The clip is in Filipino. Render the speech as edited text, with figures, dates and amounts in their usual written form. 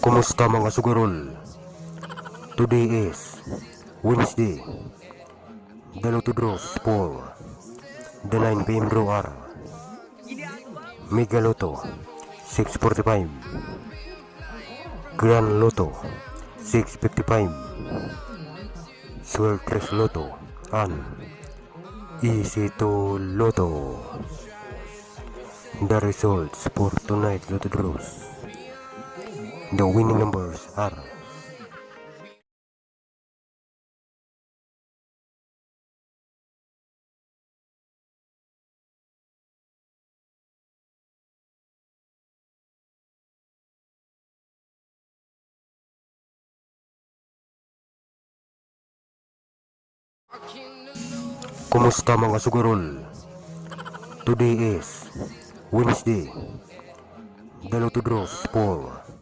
Kumusta mga sugarol? Today is Wednesday, the Lotto draws for the 9 PM draw are Mega Lotto 645, Grand Lotto 655, Sweltres Lotto, and Easy to Lotto. The results for tonight Lotto draws. The winning numbers are Kumusta mga sugarol? Today is Wednesday, the Lotto draws for